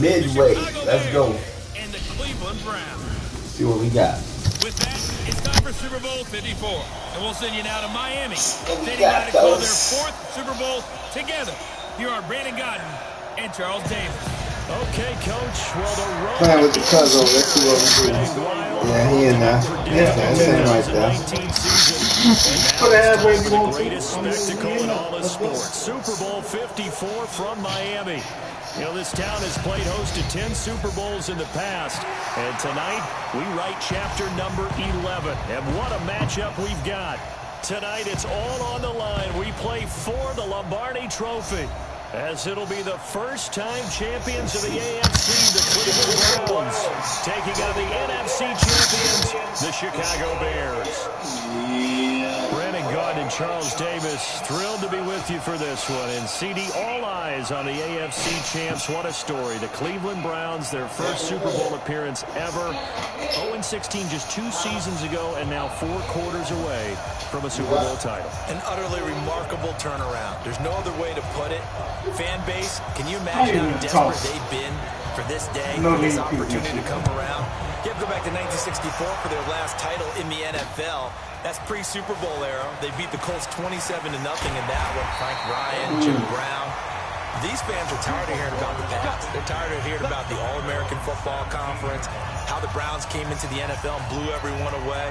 midway. Let's go. And the Cleveland Browns. See what we got. With that, it's time for Super Bowl 54. And we'll send you now to Miami. We They got to call their those. 4th Super Bowl together. Here are Brandon Godden and Charles Davis. Okay, Coach. Well, the road Playing with the cuz over. Let's see what we do. Yeah, he in there. Yeah, that's him right there. Put a halfway if you want to. Greatest spectacle in all of sports. Super Bowl 54 from Miami. You know, this town has played host to 10 Super Bowls in the past. And tonight, we write chapter number 11. And what a matchup we've got. Tonight, it's all on the line. We play for the Lombardi Trophy, as it'll be the first-time champions of the AFC, the Cleveland Browns, taking on the NFC champions, the Chicago Bears. Brandon Godden and Charles Davis, thrilled to be with you for this one. And CD, all eyes on the AFC champs. What a story. The Cleveland Browns, their first Super Bowl appearance ever. 0-16 just 2 seasons ago, and now 4 quarters away from a Super Bowl title. An utterly remarkable turnaround. There's no other way to put it. Fan base, can you imagine how desperate they've been for this day, for this opportunity to come around? You have to go back to 1964 for their last title in the NFL. That's pre-Super Bowl era. They beat the Colts 27-0 in that one. Frank Ryan, Jim Brown. These fans are tired of hearing about the past. They're tired of hearing about the All-American Football Conference, how the Browns came into the NFL and blew everyone away.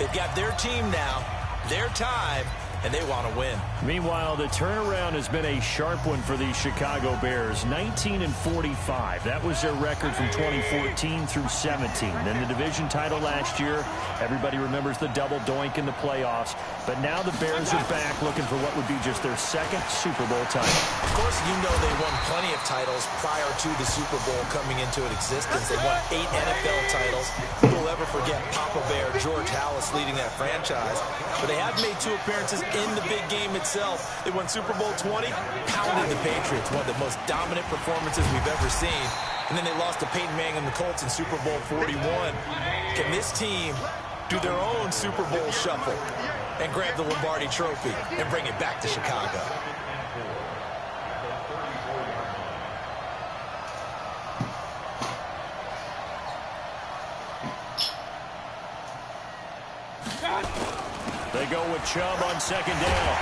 They've got their team now, their time, and they want to win. Meanwhile, the turnaround has been a sharp one for the Chicago Bears. 19-45. That was their record from 2014 through 17. Then the division title last year. Everybody remembers the double doink in the playoffs. But now the Bears are back looking for what would be just their 2nd Super Bowl title. Of course, you know they won plenty of titles prior to the Super Bowl coming into existence. They won 8 NFL titles. Who will ever forget Papa Bear, George Halas leading that franchise? But they have made 2 appearances in the big game itself. They won Super Bowl 20, pounded the Patriots, one of the most dominant performances we've ever seen. And then they lost to Peyton Manning and the Colts in Super Bowl 41. Can this team do their own Super Bowl shuffle and grab the Lombardi Trophy and bring it back to Chicago? They go with Chubb on 2nd down.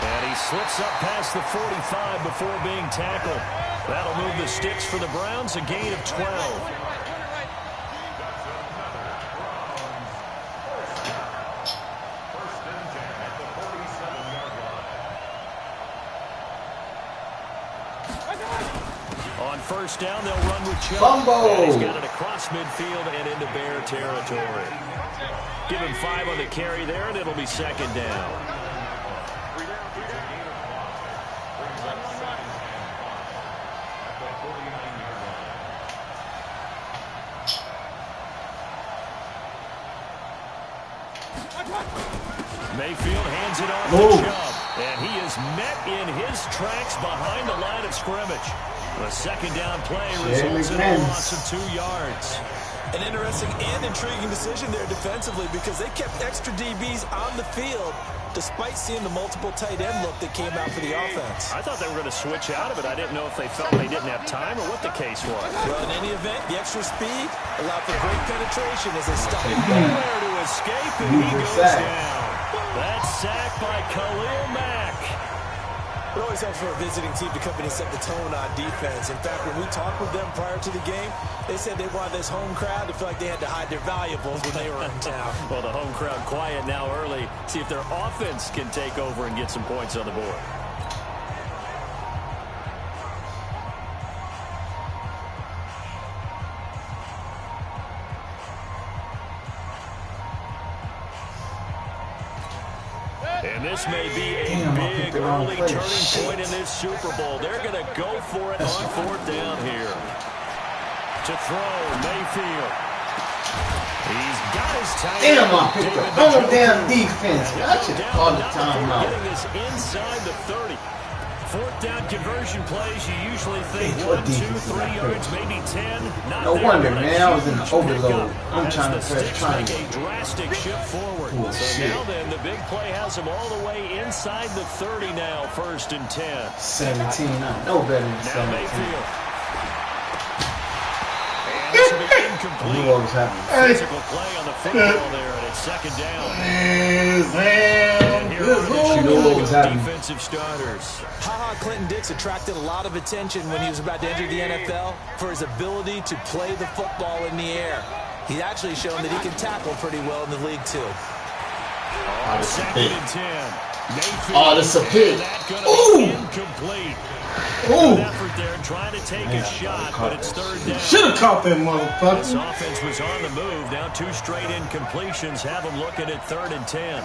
And he slips up past the 45 before being tackled. That'll move the sticks for the Browns, a gain of 12. On 1st down, they'll run with Chubb. And he's got it across midfield and into Bear territory. Give him 5 on the carry there, and it'll be 2nd down. Mayfield hands it off to Chubb. And he is met in his tracks behind the line of scrimmage. A 2nd down play results in a loss of 2 yards. An interesting and intriguing decision there defensively, because they kept extra DBs on the field despite seeing the multiple tight end look that came out for the offense. I thought they were going to switch out of it. I didn't know if they felt they didn't have time or what the case was. Well, in any event, the extra speed allowed for great penetration as they stopped it. Nowhere to escape, and he goes down. That sack by Khalil Mack. It always helps for a visiting team to come in and set the tone on defense. In fact, when we talked with them prior to the game, they said they wanted this home crowd to feel like they had to hide their valuables when they were in town. Well, the home crowd quiet now early. See if their offense can take over and get some points on the board. And this may be a big early turning point in this Super Bowl. They're going to go for it on 4th down here. To throw, Mayfield. He's got his tight end. Damn, I picked the whole damn defense. I should have called the timeout. Getting this inside the 30. 4th down conversion plays, you usually think 1, 2, 3 yards, maybe 10. Not no there, wonder, man. I was in the overload. I'm as trying to the press sticks triangle. make a drastic shift forward. Oh, so shit. now then, the big play has him all the way inside the 30 now, 1st and 10. 17. I know better than Now 17. Mayfield. incomplete. What was happening? Physical play on the football there, and it's second down. You know what was happening? Defensive starters. Ha-ha Clinton-Dix attracted a lot of attention when he was about to enter the NFL for his ability to play the football in the air. He's actually shown that he can tackle pretty well in the league, too. Second and 10. Oh, this is a pick. Ooh! Incomplete. Ooh! Good effort there trying to take a shot, but it's third down. Should have caught that motherfucker. This offense was on the move. Now 2 straight incompletions have them looking at 3rd and 10.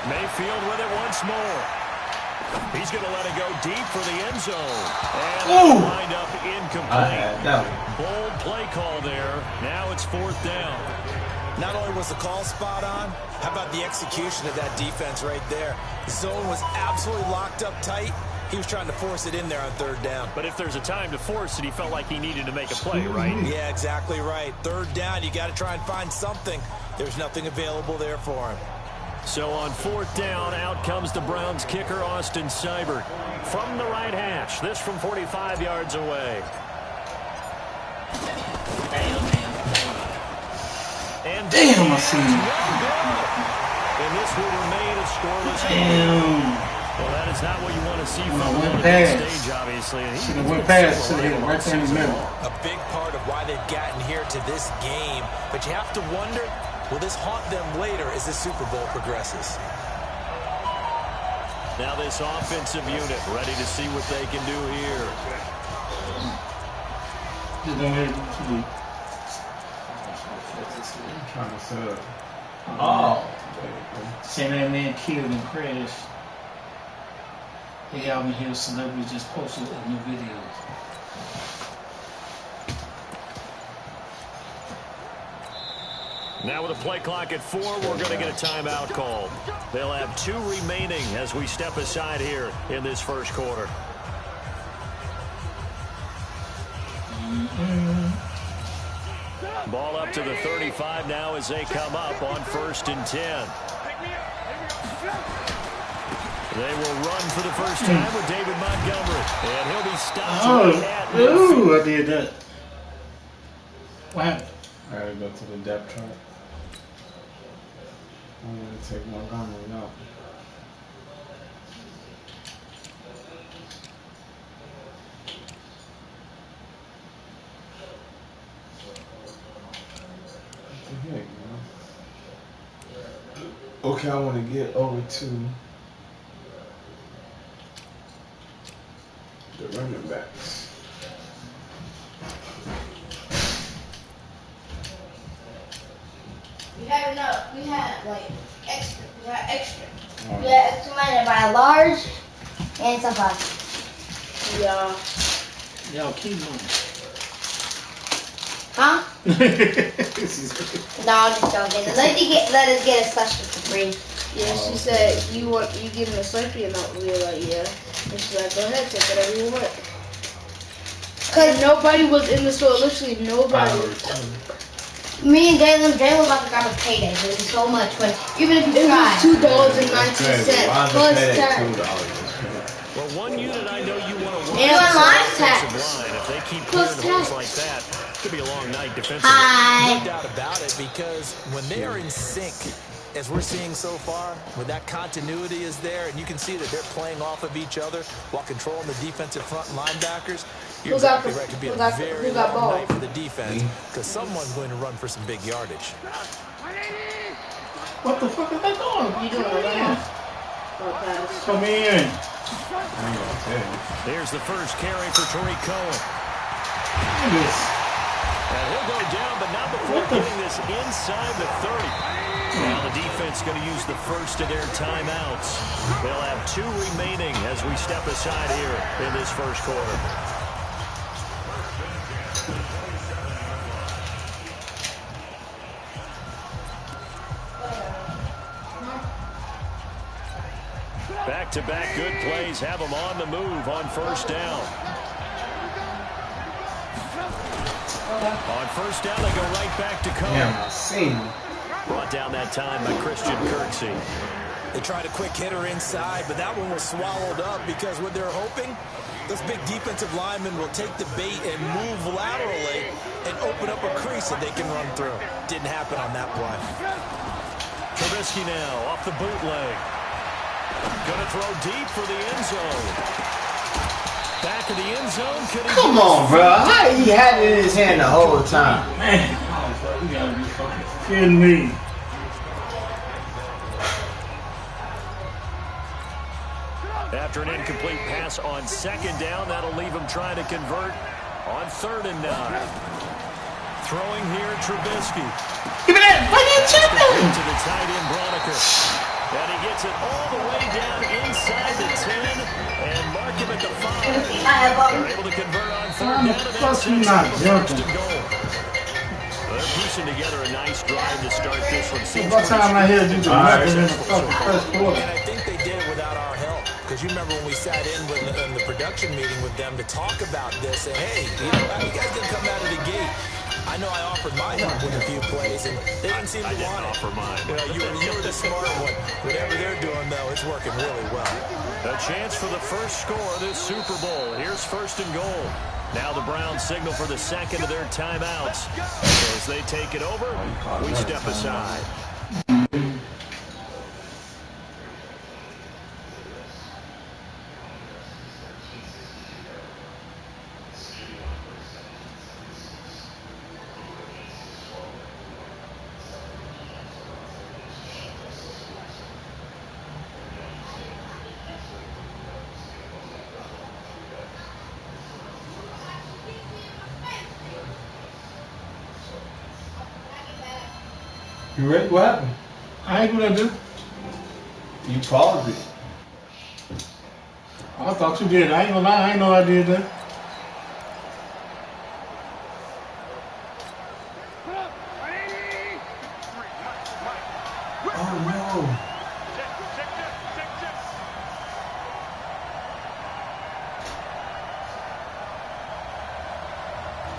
Mayfield with it once more. He's going to let it go deep for the end zone. And wind up incomplete. Bold play call there. Now it's 4th down. Not only was the call spot on, how about the execution of that defense right there? The zone was absolutely locked up tight. He was trying to force it in there on 3rd down. But if there's a time to force it, he felt like he needed to make a play, right? Yeah, exactly right. 3rd down, you got to try and find something. There's nothing available there for him. So on 4th down, out comes the Browns kicker, Austin Seibert. From the right hash, this from 45 yards away. Damn, I see you. And this will remain a scoreless game. Well, that is not what you want to see from went the past. stage, obviously. Should have went past. Should have hit it right there in the middle. A big part of why they've gotten here to this game. But you have to wonder, will this haunt them later as the Super Bowl progresses? Now this offensive unit ready to see what they can do here. Just don't hit it. Trying to set up. Oh. Saying that man killed and crashed. The Alvin Hill celebrity just posted a new video. Now with a play clock at 4, we're going to get a timeout called. They'll have 2 remaining as we step aside here in this first quarter. Ball up to the 35 now as they come up on 1st and 10. They will run for the first time with David Montgomery. And he'll be stopped at midfield. I did that. What happened? I gotta go to the depth chart. I'm gonna take Montgomery out. Okay, I want to get over to the running backs. We had enough. We had like extra. We had extra. We had extra money to buy a large and something. Yeah. Y'all keep moving. Huh? No, I'm just joking. Let us get a slushy for free. Yeah, she said you give him a Slurpee, and we were like, yeah. And she's like, go ahead, take whatever you want. Cause nobody was in the store. Literally nobody. Me and Jalen was about to grab a payday. It was so much, but even if you tried, $2.19 plus tax. Well, one unit I know you want to watch. And online tax. If they keep Plus clearing holes tax. like that, it could be a long night defensively. Hi. No doubt about it, because when they are in sync, as we're seeing so far, when that continuity is there, and you can see that they're playing off of each other while controlling the defensive front linebackers, you're exactly right. It could be a very long night for the defense, because someone's going to run for some big yardage. What the fuck is that doing? You doing it right now? Come in. Here's the first carry for Tariq Cohen. And he'll go down, but not before getting this inside the 30. Now the defense going to use the first of their timeouts. They'll have 2 remaining as we step aside here in this first quarter. Back-to-back good plays have them on the move on first down. On first down, they go right back to Cohen. Yeah, I see. Brought down that time by Christian Kirksey. They tried a quick hitter inside, but that one was swallowed up because what they're hoping Those big defensive linemen will take the bait and move laterally and open up a crease that they can run through. Didn't happen on that play. Trubisky now off the bootleg. Gonna throw deep for the end zone. Back of the end zone. Come on, bro. How he had it in his hand the whole time? Man, you gotta be fucking kidding me. After an incomplete pass on second down, that'll leave him trying to convert on 3rd and 9. Throwing here, Trubisky. Give me that fucking chicken! To the tight end, Broniker. And he gets it all the way down inside the 10 and mark him at the 5. They're able to convert on 3rd down and then 6 and goal. They're piecing together a nice drive to start this one. What time I hear you do nothing in the fucking first quarter? And I think they did it without our help. Because you remember when we sat in the production meeting with them to talk about this, and hey, you know, you guys didn't come out of the gate. I know I offered my help with a few plays, and they didn't seem to want it. Offer mine. You know, you were the smart one. Whatever they're doing, though, it's working really well. A chance for the first score of this Super Bowl. Here's 1st and goal. Now the Browns signal for the second of their timeouts. As they take it over, we step aside. You ready? What happened? I ain't gonna do. You paused it. I thought you did. I ain't gonna lie. I ain't know I did that. Oh no.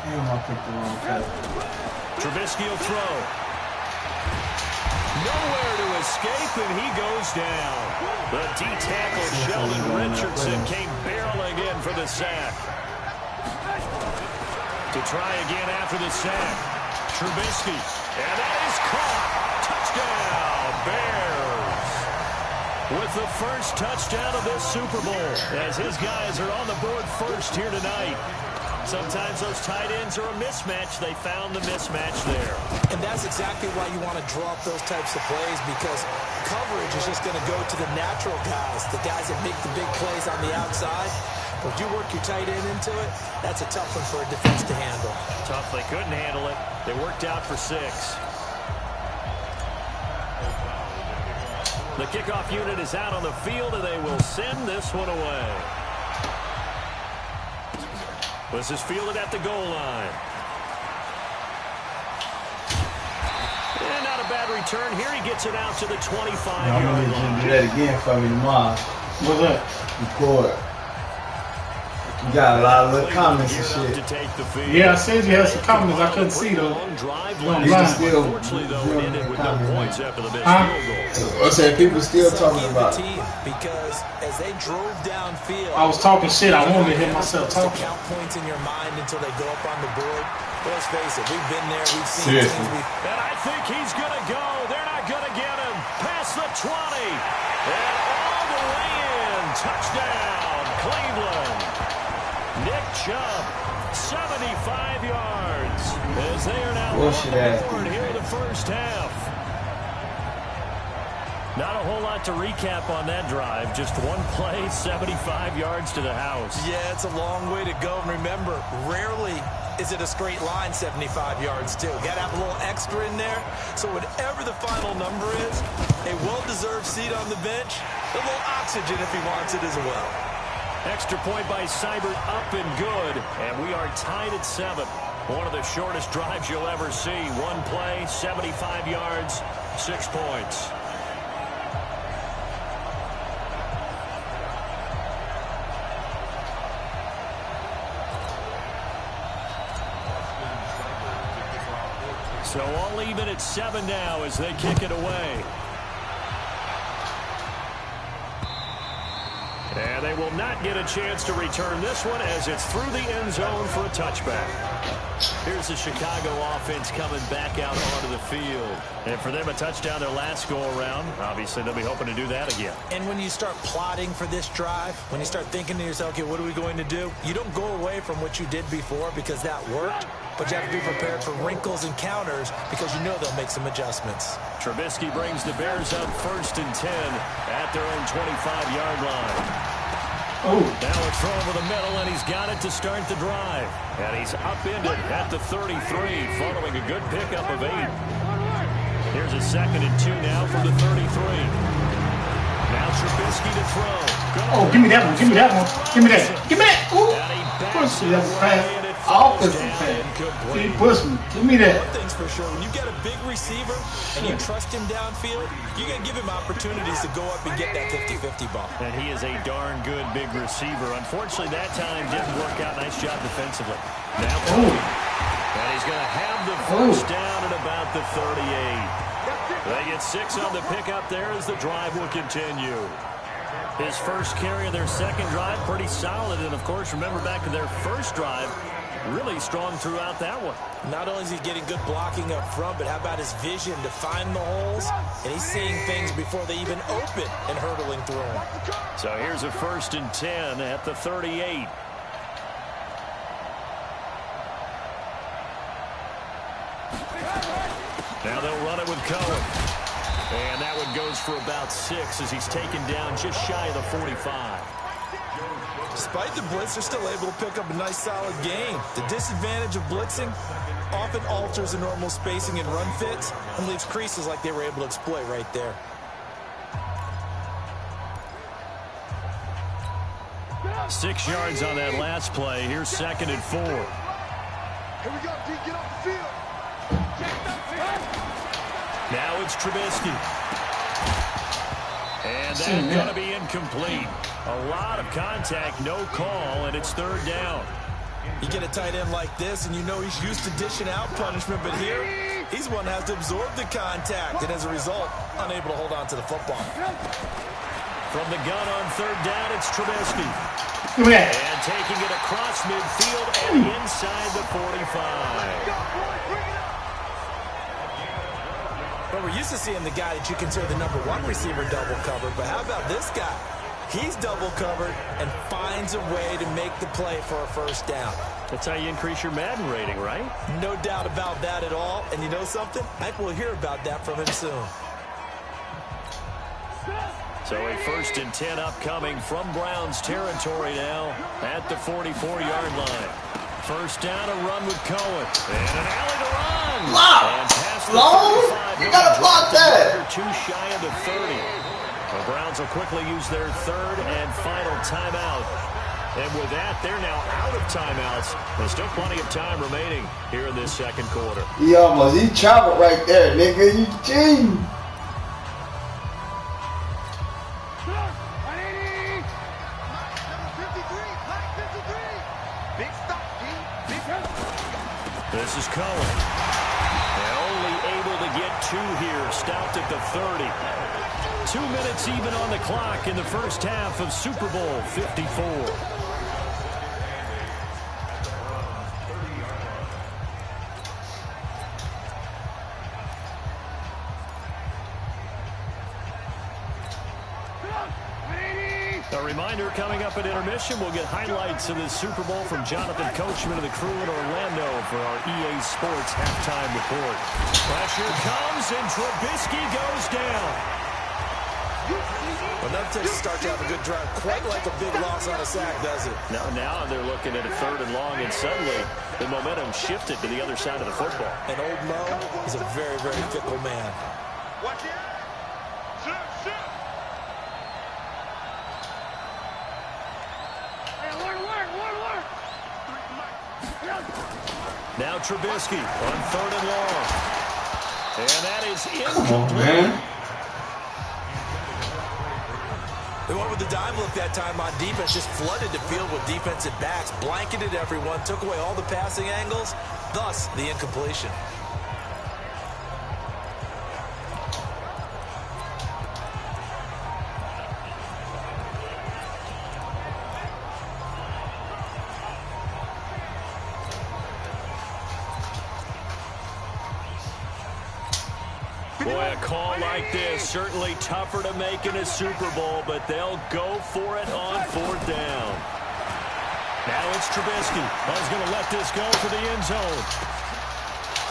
Damn, I picked the wrong play. Trubisky will throw. Nowhere to escape, and he goes down. The D-tackle Sheldon Richardson came barreling in for the sack. To try again after the sack. Trubisky, and that is caught. Touchdown, Bears. With the first touchdown of this Super Bowl, as his guys are on the board first here tonight. Sometimes those tight ends are a mismatch. They found the mismatch there. And that's exactly why you want to draw up those types of plays, because coverage is just going to go to the natural guys, the guys that make the big plays on the outside. But if you work your tight end into it, that's a tough one for a defense to handle. Tough. They couldn't handle it. They worked out for 6. The kickoff unit is out on the field, and they will send this one away. This is fielded at the goal line. And not a bad return here. He gets it out to the 25-yard line. I'm going to do that again for me tomorrow. What's that? Record. You got a lot of little comments and shit. Yeah, I said you had some comments. I couldn't see those. You can still comment. I said people still talking about it. Because as they drove downfield, I was talking shit. I wanted to hear myself talking. Count points in your mind until they go up on the board. Let's face it, we've been there. We've seen teams. And I think he's going to go. They're not going to get him. Past the 20. And all the way in. Touchdown, Cleveland. Nick Chubb, 75 yards, as they are now on the board here in the first half. Not a whole lot to recap on that drive. Just one play, 75 yards to the house. Yeah, it's a long way to go. And remember, rarely is it a straight line 75 yards, too. Got to have a little extra in there. So whatever the final number is, a well-deserved seat on the bench, a little oxygen if he wants it as well. Extra point by Seibert, up and good. And we are tied at 7. One of the shortest drives you'll ever see. One play, 75 yards, 6 points. So all even at 7 now as they kick it away. And they will will not get a chance to return this one as it's through the end zone for a touchback. Here's the Chicago offense coming back out onto the field. And for them, a touchdown their last go-around. Obviously, they'll be hoping to do that again. And when you start plotting for this drive, when you start thinking to yourself, okay, what are we going to do? You don't go away from what you did before because that worked, but you have to be prepared for wrinkles and counters because you know they'll make some adjustments. Trubisky brings the Bears up 1st and 10 at their own 25-yard line. Oh. Now a throw over the middle, and he's got it to start the drive. And he's upended at the 33, following a good pickup of 8. Here's a 2nd and 2 now from the 33. Now Trubisky to throw. Oh, give me that one. Give me that one. Give me that. Give me that. Ooh. Push me. That's fast. Offensive pass. He pushed me. Give me that. One thing's for sure, when you get a big receiver and you trust him downfield, you got to give him opportunities to go up and get that 50-50 ball. And he is a darn good big receiver. Unfortunately, that time didn't work out. Nice job defensively. Now, and he's going to have the first down at about the 38. They get 6 on the pickup there as the drive will continue. His first carry of their second drive, pretty solid. And, of course, remember back to their first drive, really strong throughout that one. Not only is he getting good blocking up front, but how about his vision to find the holes? And he's seeing things before they even open and hurdling through them. So here's a 1st and 10 at the 38. Now they'll run it with Cohen. And that one goes for about 6 as he's taken down just shy of the 45. Despite the blitz, they're still able to pick up a nice, solid game. The disadvantage of blitzing often alters the normal spacing and run fits and leaves creases like they were able to exploit right there. Six yards on that last play. Here's 2nd and 4. Here we go, D. Get off the field. Now it's Trubisky. And that's going to be incomplete. A lot of contact, no call, and it's 3rd down. You get a tight end like this, and you know he's used to dishing out punishment, but here, he's one that has to absorb the contact, and as a result, unable to hold on to the football. From the gun on 3rd down, it's Trubisky. And taking it across midfield and inside the 45. Well, we're used to seeing the guy that you consider the #1 receiver double covered, but how about this guy? He's double covered and finds a way to make the play for a 1st down. That's how you increase your Madden rating, right? No doubt about that at all. And you know something? I think we'll hear about that from him soon. So a 1st and 10 upcoming from Browns territory now at the 44-yard line. 1st down, a run with Cohen. And an alley to run. Block! You gotta block that! Too shy of the 30. The Browns will quickly use their 3rd and final timeout. And with that, they're now out of timeouts. There's still plenty of time remaining here in this 2nd quarter. He traveled right there, nigga. You cheating. This is Cohen. And only able to get 2 here. Stopped at the 30. 2 minutes even on the clock in the first half of Super Bowl 54. A reminder, coming up at intermission, we'll get highlights of this Super Bowl from Jonathan Coachman and the crew in Orlando for our EA Sports halftime report. Pressure comes, and Trubisky goes down. Well, that takes a start to have a good drive. Quite like a big loss on a sack, does it? Now they're looking at a 3rd and long, and suddenly the momentum shifted to the other side of the football. And old Mo is a very, very fickle man. Watch it. Now Trubisky on 3rd and long. And that is incomplete. Come on, man. They went with the dime look that time on defense, just flooded the field with defensive backs, blanketed everyone, took away all the passing angles, thus the incompletion. Boy, a call like this, certainly tougher to make in a Super Bowl, but they'll go for it on 4th down. Now it's Trubisky. He's going to let this go for the end zone.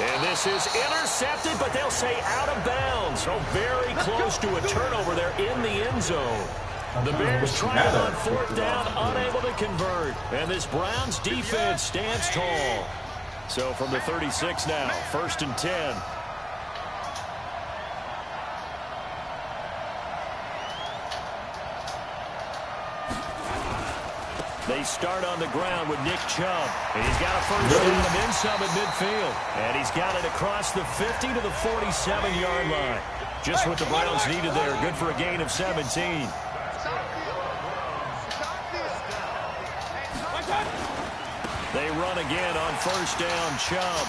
And this is intercepted, but they'll say out of bounds. So very close to a turnover there in the end zone. The Bears trying it on 4th down, unable to convert. And this Browns defense stands tall. So from the 36 now, 1st and 10. They start on the ground with Nick Chubb. And he's got a first down and then some at midfield. And he's got it across the 50 to the 47-yard line. Just what the Browns needed there. Good for a gain of 17. They run again on 1st down, Chubb.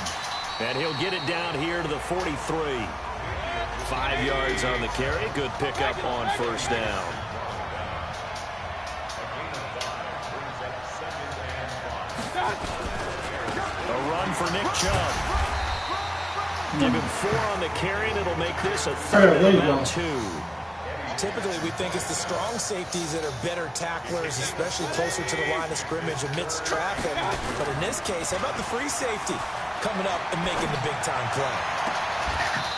And he'll get it down here to the 43. 5 yards on the carry. Good pickup on 1st down. A run for Nick Chubb. Give him 4 on the carry, and it'll make this a 3rd and about 2. Typically, we think it's the strong safeties that are better tacklers, especially closer to the line of scrimmage amidst traffic. But in this case, how about the free safety coming up and making the big-time play?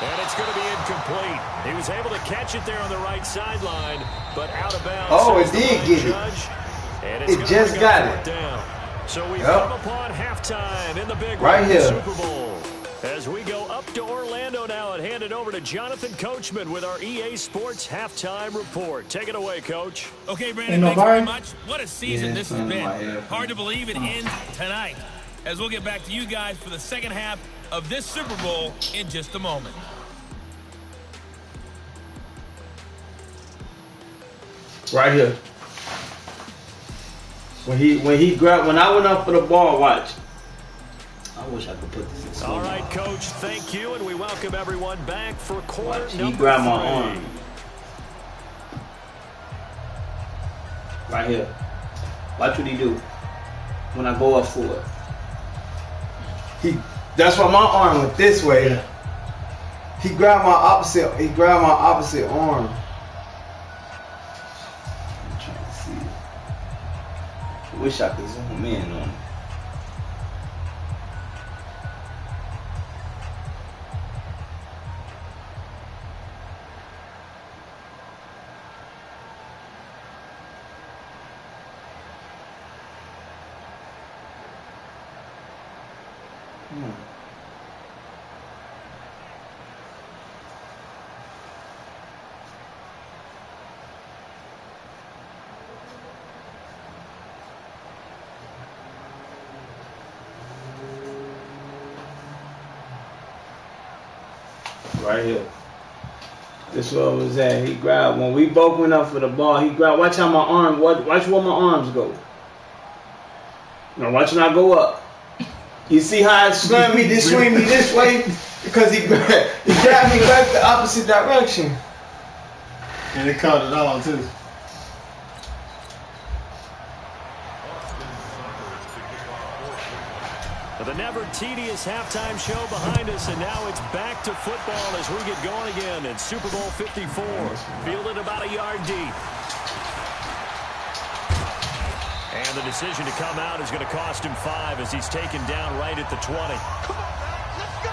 And it's going to be incomplete. He was able to catch it there on the right sideline, but out of bounds. Oh, it did get it. It just got it. Down. So we've come upon halftime in the big right here. Super Bowl. As we go up to Orlando now and hand it over to Jonathan Coachman with our EA Sports Halftime Report. Take it away, Coach. Okay, Brandon, thanks very much. What a season this has been. Hard to believe it ends tonight. As we'll get back to you guys for the second half of this Super Bowl in just a moment. Right here. When I went up for the ball, watch. I wish I could put this in slow. All right, Coach, thank you, and we welcome everyone back for quarter number 3. He grabbed my arm. Right here. Watch what he do when I go up for it. That's why my arm went this way. Yeah. He grabbed my opposite arm. I'm trying to see it. I wish I could zoom in on it. Right here. This is where I was at. He grabbed, when we both went up for the ball, he grabbed, watch how my arm, watch where my arms go. Now watch when I go up. You see how it swing me this way? Because he grabbed me back the opposite direction. And he caught it all too. The never tedious halftime show behind us, and now it's back to football as we get going again in Super Bowl 54. Fielded about a yard deep. And the decision to come out is going to cost him 5 as he's taken down right at the 20. Come on, man. Let's go.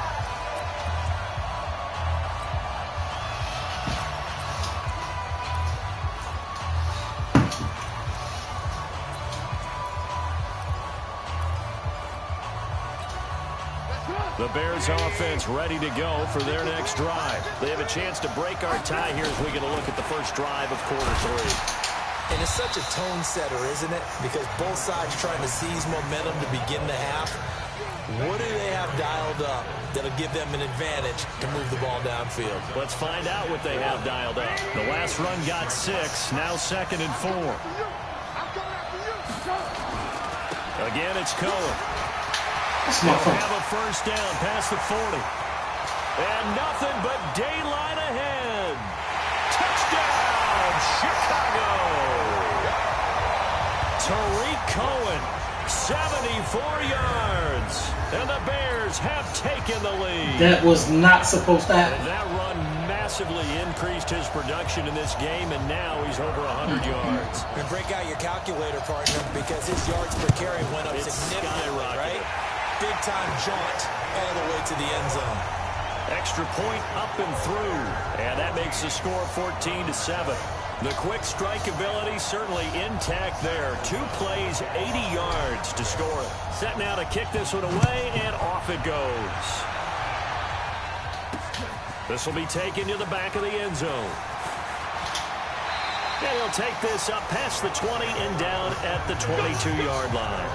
The Bears offense ready to go for their next drive. They have a chance to break our tie here as we get a look at the first drive of quarter 3. And it's such a tone setter, isn't it? Because both sides trying to seize momentum to begin the half. What do they have dialed up that'll give them an advantage to move the ball downfield? Let's find out what they have dialed up. The last run got 6, now 2nd and 4. Again, it's Cohen. They'll have a first down past the 40. And nothing but daylight ahead. Touchdown, Chicago. Tariq Cohen, 74 yards. And the Bears have taken the lead. That was not supposed to happen. And that run massively increased his production in this game, and now he's over 100 yards. And break out your calculator, partner, because his yards per carry went up significantly, right? Big-time jaunt all the way to the end zone. Extra point up and through, and that makes the score 14-7. The quick strike ability certainly intact there. 2 plays, 80 yards to score. Set now to kick this one away, and off it goes. This will be taken to the back of the end zone. And he'll take this up past the 20 and down at the 22-yard line.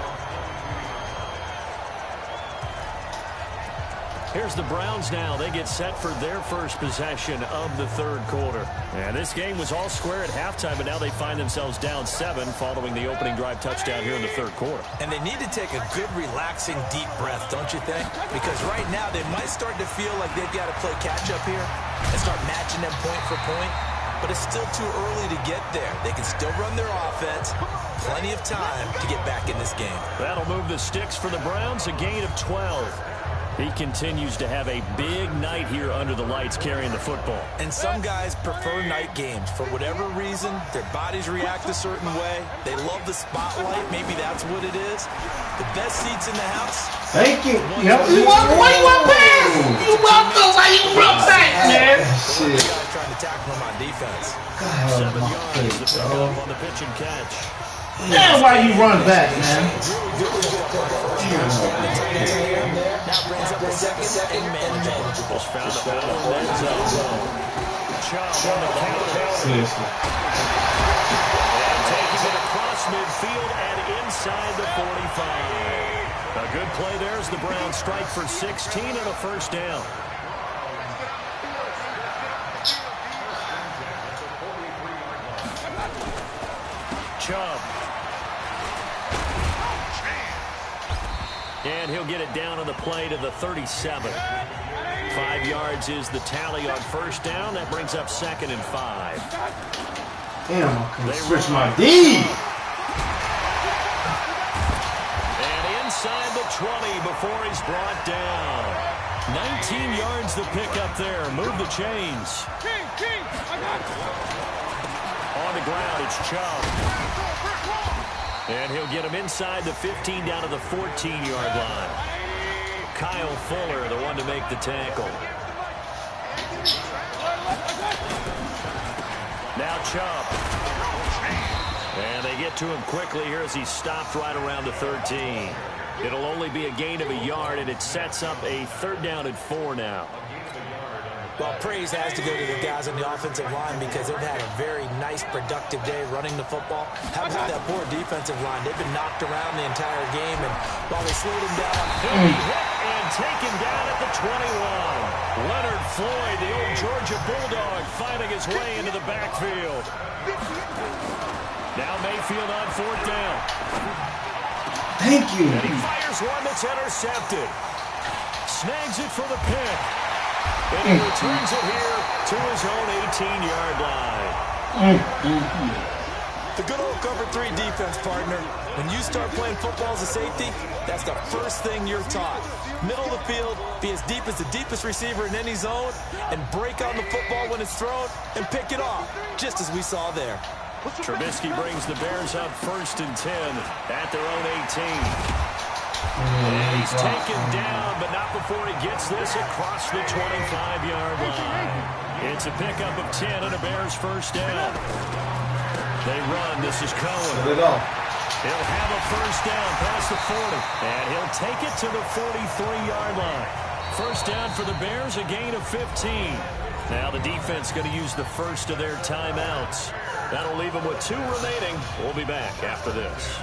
Here's the Browns now. They get set for their first possession of the third quarter. And this game was all square at halftime, but now they find themselves down 7 following the opening drive touchdown here in the third quarter. And they need to take a good, relaxing, deep breath, don't you think? Because right now they might start to feel like they've got to play catch-up here and start matching them point for point. But it's still too early to get there. They can still run their offense. Plenty of time to get back in this game. That'll move the sticks for the Browns, a gain of 12. He continues to have a big night here under the lights carrying the football. And some guys prefer night games. For whatever reason, their bodies react a certain way. They love the spotlight. Maybe that's what it is. The best seats in the house. Thank you. Why you want back? You want the why you run back, man? Shit. Guys trying to tackle him on defense. 7 yards, the pickup on the pitch and catch. Damn, why you run back, man? Now brings up the second manageable. Just found the ball in that zone. Chop on the counter. Seriously. And taking it across midfield and inside the 45. A good play there as the Browns strike for 16 and a first down. Chubb. And he'll get it down on the play to the 37. 5 yards is the tally on first down. That brings up 2nd and 5. Damn, I couldn't switch my D. And inside the 20 before he's brought down. 19 yards the pickup there. Move the chains. On the ground, it's Chubb. And he'll get him inside the 15 down to the 14-yard line. Kyle Fuller, the one to make the tackle. Now Chubb. And they get to him quickly here as he's stopped right around the 13. It'll only be a gain of a yard, and it sets up a 3rd down and 4 now. Well, praise has to go to the guys on the offensive line because they've had a very nice, productive day running the football. How about that poor defensive line? They've been knocked around the entire game, and while they slowed him down, he'll be hit and taken down at the 21. Leonard Floyd, the old Georgia Bulldog, finding his way into the backfield. Now Mayfield on 4th down. Thank you. And he fires one that's intercepted. Snags it for the pick. And he returns it here to his own 18-yard line. The good old cover 3 defense, partner. When you start playing football as a safety, that's the first thing you're taught. Middle of the field, be as deep as the deepest receiver in any zone, and break on the football when it's thrown, and pick it off, just as we saw there. Trubisky brings the Bears up 1st and 10 at their own 18. And he's taken down, but not before he gets this across the 25-yard line. It's a pickup of 10 and a Bears first down. They run. This is Cohen. He'll have a first down past the 40, and he'll take it to the 43-yard line. First down for the Bears, a gain of 15. Now the defense going to use the first of their timeouts. That'll leave them with 2 remaining. We'll be back after this.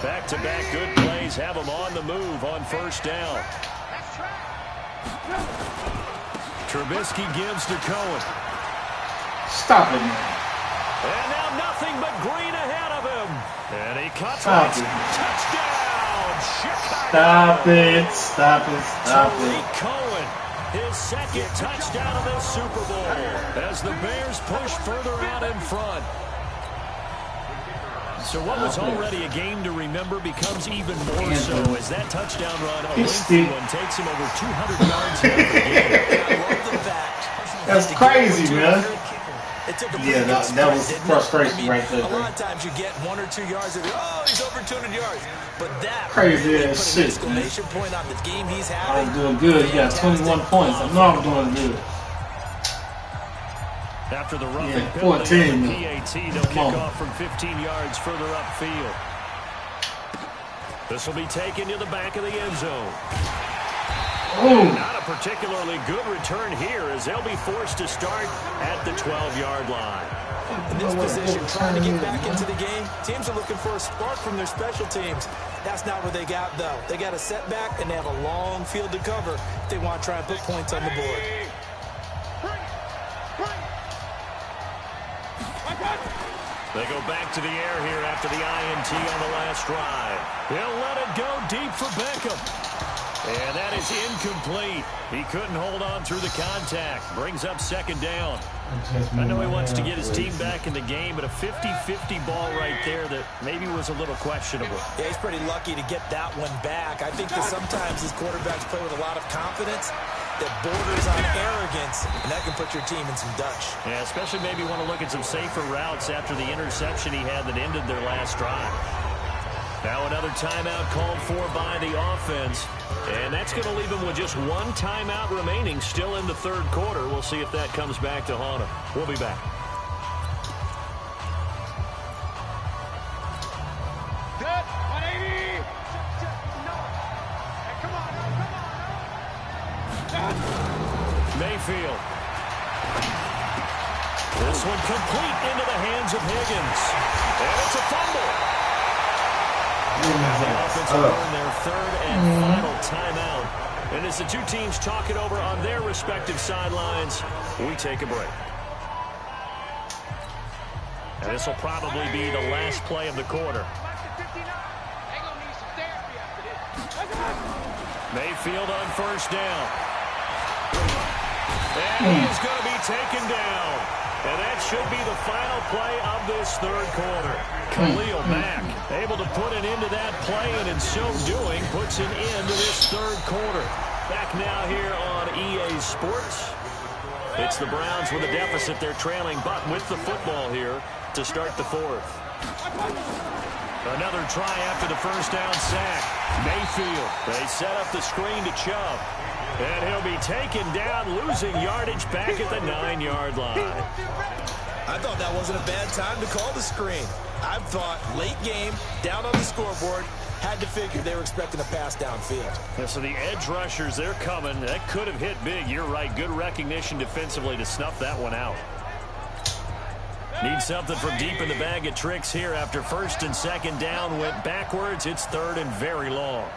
Back-to-back good plays have them on the move on first down. Trubisky gives to Cohen. Stop it, man. And now nothing but green ahead of him. And he cuts it. Touchdown, Chicago. Stop it. Tariq Cohen, his 2nd touchdown of this Super Bowl as the Bears push further out in front. So what was already a game to remember becomes even more so as that touchdown run, a lengthy one, takes him over 200 yards in the game. I love the fact That's crazy, man. Yeah, that was frustration right there. A lot of times you get 1 or 2 yards and oh, he's over 200 yards. But that crazy really ass put an shit, man. exclamation point on the game he's having. I'm doing good. He got 21 points. I know I'm doing good. After the roughing 14. PAT, they'll kick off from 15 yards further upfield. This will be taken to the back of the end zone. Not a particularly good return here as they'll be forced to start at the 12-yard line. In this position, trying to get back into the game, teams are looking for a spark from their special teams. That's not what they got, though. They got a setback, and they have a long field to cover if they want to try and put points on the board. They go back to the air here after the INT on the last drive. He'll let it go deep for Beckham. And that is incomplete. He couldn't hold on through the contact. Brings up second down. I know he wants to get his team back in the game, but a 50-50 ball right there that maybe was a little questionable. Yeah, he's pretty lucky to get that one back. I think that sometimes these quarterbacks play with a lot of confidence that borders on arrogance, and that can put your team in some Dutch. Yeah, especially maybe want to look at some safer routes after the interception he had that ended their last drive. Now another timeout called for by the offense. And that's going to leave him with just one timeout remaining still in the third quarter. We'll see if that comes back to haunt him. We'll be back. Good. 180. No. Hey, come on. Mayfield. This one complete into the hands of Higgins. And it's a fumble. The offense will earn their third and final timeout. And as the two teams talk it over on their respective sidelines, we take a break. And this will probably be the last play of the quarter. Mayfield on first down. And he is going to be taken down. And that should be the final play of this third quarter. Khalil Mack able to put an end to that play, and in so doing, puts an end to this third quarter. Back now here on EA Sports. It's the Browns with a deficit. They're trailing, but with the football here to start the fourth. Another try after the first down sack. Mayfield. They set up the screen to Chubb. And he'll be taken down, losing yardage back at the 9-yard line. I thought that wasn't a bad time to call the screen. I thought late game, down on the scoreboard, had to figure they were expecting a pass downfield. Yeah, so the edge rushers, they're coming. That could have hit big. You're right. Good recognition defensively to snuff that one out. Need something from deep in the bag of tricks here after first and second down went backwards. It's third and very long.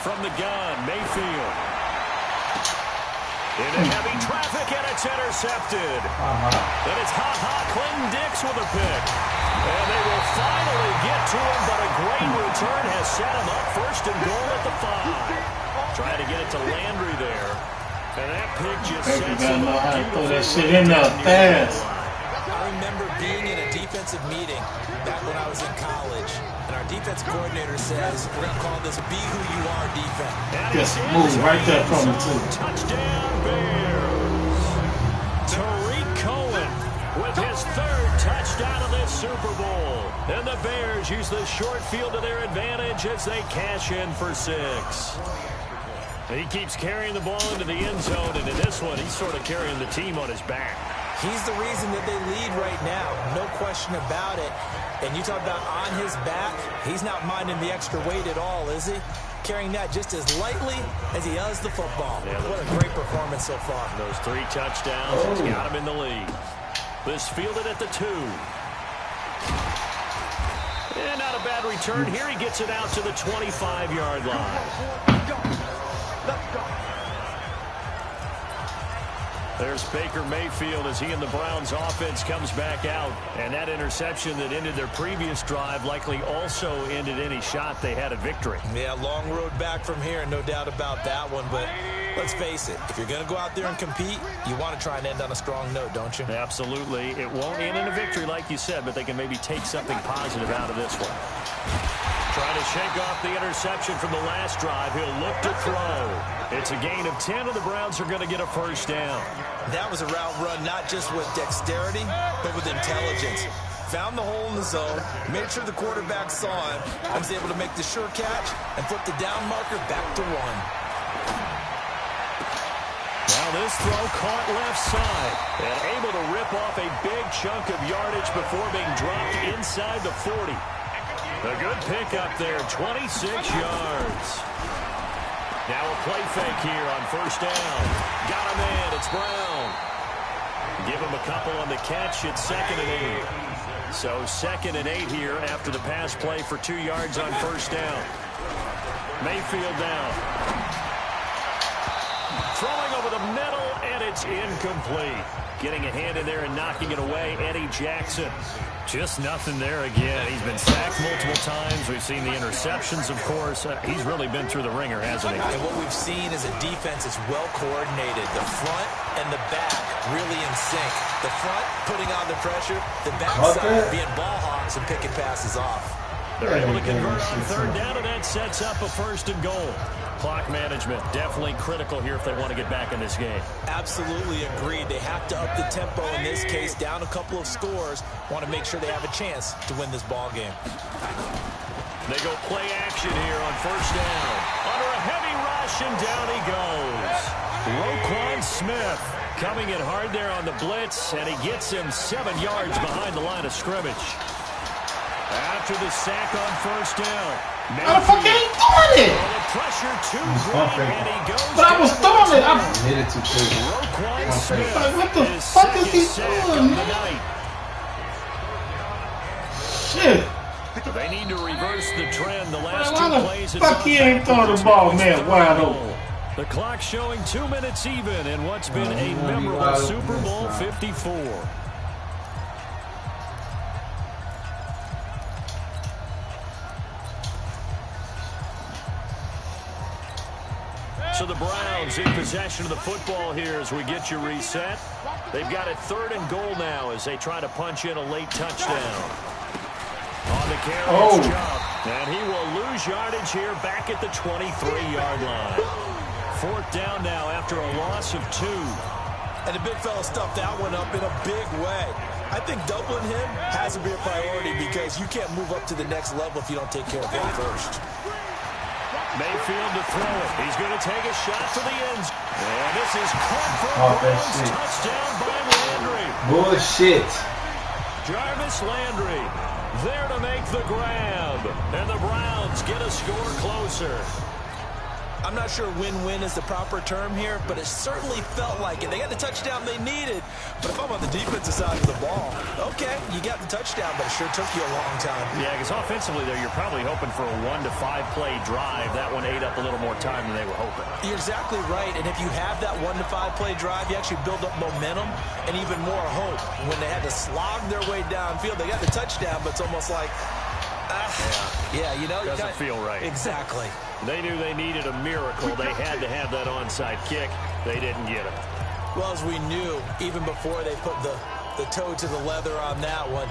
From the gun, Mayfield. Into heavy traffic, and it's intercepted. And it's Clinton Dix with a pick. And they will finally get to him, but a great return has set him up first and goal at the 5. Trying to get it to Landry there. And that pick just sets him up. Throw that shit in there fast. I remember being in a defensive meeting back when I was in college, and our defense coordinator says, we're going to call this Be Who You Are defense. Just move right there from the two. Touchdown Bears. Tariq Cohen with his third touchdown of this Super Bowl. And the Bears use the short field to their advantage as they cash in for 6. He keeps carrying the ball into the end zone, and in this one, he's sort of carrying the team on his back. He's the reason that they lead right now, no question about it. And you talk about on his back, he's not minding the extra weight at all, is he? Carrying that just as lightly as he does the football. Yeah, what a great performance so far. Those 3 touchdowns, it's got him in the lead. This fielded at the 2. And not a bad return. Here he gets it out to the 25-yard line. Let's go. There's Baker Mayfield as he and the Browns offense comes back out. And that interception that ended their previous drive likely also ended any shot they had at victory. Yeah, long road back from here, no doubt about that one. But let's face it, if you're going to go out there and compete, you want to try and end on a strong note, don't you? Absolutely. It won't end in a victory like you said, but they can maybe take something positive out of this one. Trying to shake off the interception from the last drive. He'll look to throw. It's a gain of 10, and the Browns are going to get a first down. That was a route run not just with dexterity, but with intelligence. Found the hole in the zone, made sure the quarterback saw him, and was able to make the sure catch and flip the down marker back to 1. Now this throw caught left side and able to rip off a big chunk of yardage before being dropped inside the 40. A good pickup there, 26 yards. Now a play fake here on first down. Got him in, it's Brown. Give him a couple on the catch, it's 2nd and 8. So 2nd and 8 here after the pass play for 2 yards on first down. Mayfield down. Throwing over the middle, and it's incomplete. Getting a hand in there and knocking it away, Eddie Jackson. Just nothing there again. He's been sacked multiple times. We've seen the interceptions, of course. He's really been through the ringer, hasn't he? And what we've seen is a defense is well coordinated. The front and the back really in sync. The front putting on the pressure, the backside being ball hawks and picking passes off. They're able to convert on third down, and that sets up a 1st and goal. Clock management definitely critical here if they want to get back in this game. Absolutely agreed. They have to up the tempo in this case, down a couple of scores. Want to make sure they have a chance to win this ball game. They go play action here on first down. Under a heavy rush, and down he goes. Roquan Smith coming in hard there on the blitz, and he gets him 7 yards behind the line of scrimmage. After the sack on first down. How the fuck ain't doing it? The pressure too great, and he goes. But I was throwing it. I hit it too quick. Roquan Smith. Like, what the fuck is he doing, man? Shit. They need to reverse the trend. The last Man, 2 plays. Fuck, he ain't throwing the ball, man, wide open. The clock showing 2 minutes even in what's been a memorable Super Bowl 54. So the Browns in possession of the football here as we get you reset. They've got it 3rd and goal now as they try to punch in a late touchdown. On the carry, it's Chubb, and he will lose yardage here back at the 23-yard line. 4th down now after a loss of 2. And the big fella stuffed that one up in a big way. I think doubling him has to be a priority because you can't move up to the next level if you don't take care of him first. Mayfield to throw it. He's going to take a shot for the end zone. And this is caught for a Browns touchdown by Landry. Bullshit. Jarvis Landry there to make the grab. And the Browns get a score closer. I'm not sure win-win is the proper term here, but it certainly felt like it. They got the touchdown they needed, but if I'm on the defensive side of the ball, okay, you got the touchdown, but it sure took you a long time. Yeah, because offensively, though, you're probably hoping for a 1 to 5 play drive. That one ate up a little more time than they were hoping. You're exactly right, and if you have that 1 to 5 play drive, you actually build up momentum and even more hope. When they had to slog their way downfield, they got the touchdown, but it's almost like, yeah, you know. Doesn't feel right. Exactly. They knew they needed a miracle. They had to have that onside kick. They didn't get it. Well, as we knew, even before they put the toe to the leather on that one,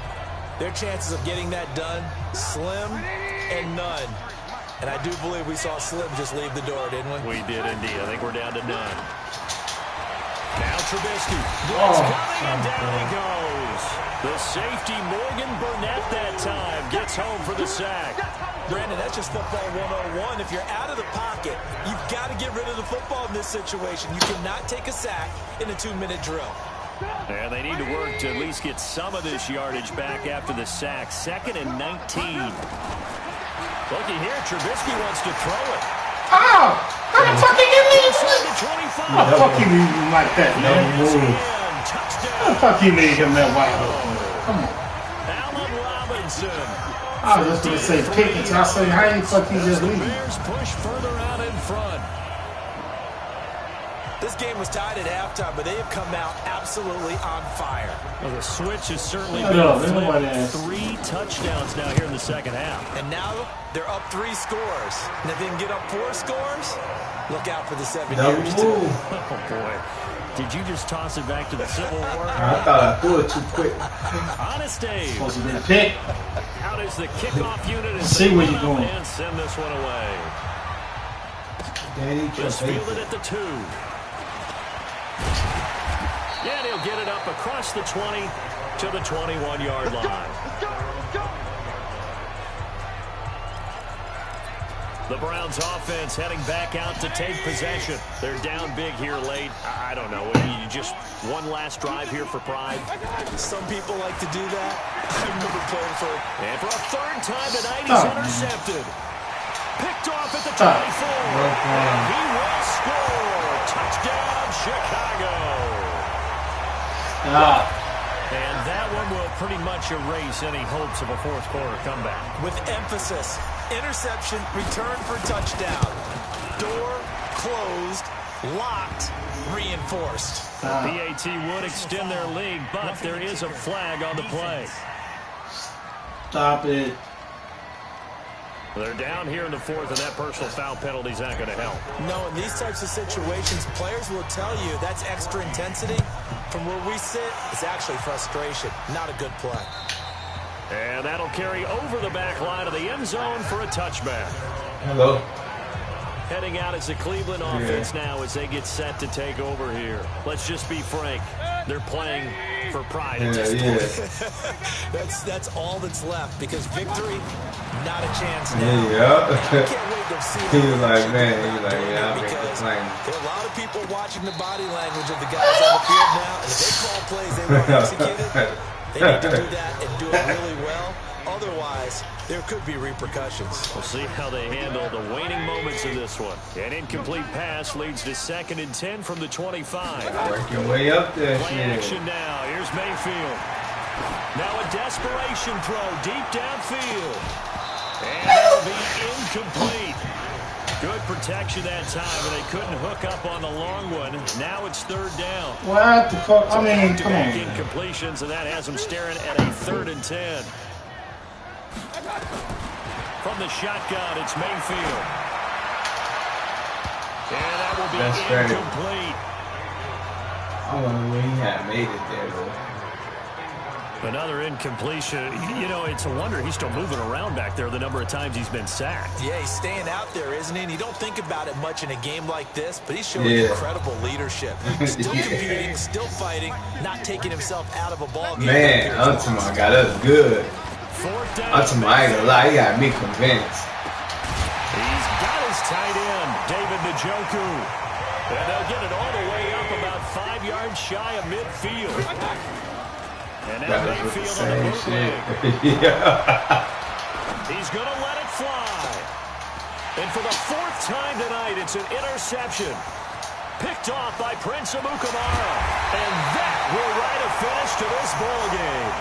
their chances of getting that done, slim and none. And I do believe we saw Slim just leave the door, didn't we? We did indeed. I think we're down to none. Now Trubisky. Blitz coming, and down he goes. The safety, Morgan Burnett, that time gets home for the sack. Brandon, that's just football 101. If you're out of the pocket, you've got to get rid of the football in this situation. You cannot take a sack in a 2-minute drill. And they need to work to at least get some of this yardage back after the sack. 2nd and 19. Looky here, Trubisky wants to throw it. How the fuck he get leave? How the fuck he leave him like that, man? How the fuck he leave him that wide open? Come on. Allen Robinson. I was just going to say Pickens. I say, how the fuck he just leave? Bears push further out in front. This game was tied at halftime, but they have come out absolutely on fire. Well, the switch has certainly been flipped. 3 touchdowns now here in the second half. And now they're up 3 scores. And if they can get up 4 scores, look out for the 7 years, too. Oh, boy. Did you just toss it back to the Civil War? I thought I threw it too quick. Honest Dave. Supposed to be a pick. Out is the kickoff unit as see where you're going and send this one away. Danny Just fielded at the 2. Yeah, he'll get it up across the 20 to the 21-yard line. The Browns offense heading back out to take possession. They're down big here late. I don't know. You just one last drive here for pride. Some people like to do that. I remember playing for. And for a third time tonight, he's intercepted. Picked off at the 24. And he will score. Touchdown, Chicago. And that one will pretty much erase any hopes of a fourth quarter comeback. With emphasis. Interception, return for touchdown. Door closed, locked, reinforced. PAT would extend their lead, but there is a flag on the play. Stop it. They're down here in the 4th, and that personal foul penalty is not going to help. No, in these types of situations, players will tell you that's extra intensity. From where we sit, it's actually frustration, not a good play. And that'll carry over the back line of the end zone for a touchback. Hello. Heading out as the Cleveland offense now as they get set to take over here. Let's just be frank. They're playing for pride at this point. That's all that's left because victory, not a chance now. Yeah. I can't wait to see He was like, man, yeah, I'm because playing. there are a lot of people watching the body language of the guys on the field now, and if they call plays they want executed, they need to do that and do it really well. Otherwise, there could be repercussions. We'll see how they handle the waning moments of this one. An incomplete pass leads to 2nd and 10 from the 25. Working way up there. Play action now. Here's Mayfield. Now a desperation throw deep downfield. And that'll be incomplete. Good protection that time, but they couldn't hook up on the long one. Now it's 3rd down. What the fuck? I mean, come on. Incompletions, and that has them staring at a 3rd and 10. From the shotgun, it's Mayfield. And that will be incomplete. I don't know when he had made it there, though. Another incompletion. You know, it's a wonder he's still moving around back there the number of times he's been sacked. Yeah, he's staying out there, isn't he? And you don't think about it much in a game like this, but he's showing incredible leadership. Still competing, still fighting, not taking himself out of a ball game. Man, Ultima got us good. Ultima, I ain't gonna lie, he got me convinced. He's got his tight end, David Njoku. And they'll get it all the way up about 5 yards shy of midfield. And now Mayfield on the bootleg. He's going to let it fly. And for the 4th time tonight, it's an interception. Picked off by Prince Amukamara. And that will write a finish to this ball game.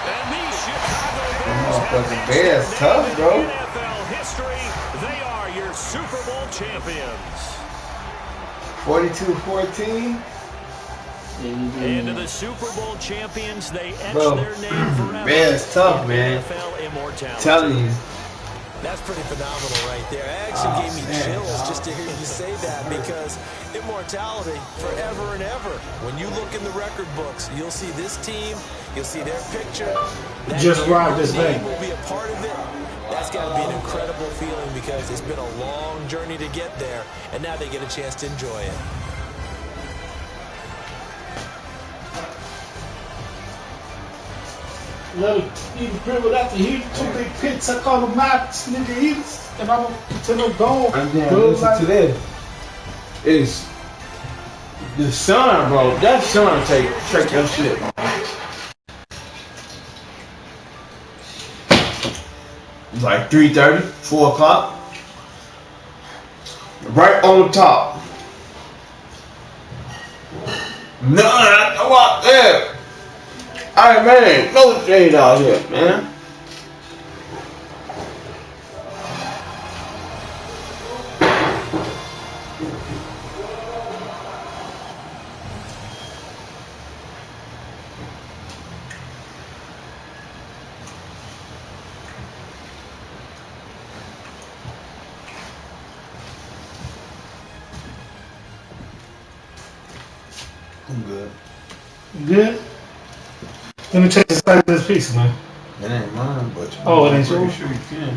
And these Chicago Bears have tough, bro. in NFL history. They are your Super Bowl champions. 42-14. And to the Super Bowl champions, they etch their name forever. Man, it's tough, man. NFL immortality. Telling you. That's pretty phenomenal right there. It actually gave me chills just to hear you say that because immortality forever and ever. When you look in the record books, you'll see this team, you'll see their picture. Just ride this thing. Will be a part of it. That's got to be an incredible feeling because it's been a long journey to get there, and now they get a chance to enjoy it. Little even dribbled after he 2 big picks. I call them knots, nigga eats, and I'm until I'm gone. And then listen to this. It's the sun, bro. That sun take your shit. It's like 3:30, 4 o'clock. Right on the top. No, I walk there. Alright, man, no shade out here, man. I'm good. Good? Let me check the side of this piece, man. It ain't mine, but Oh, it ain't I'm pretty yours? sure you can.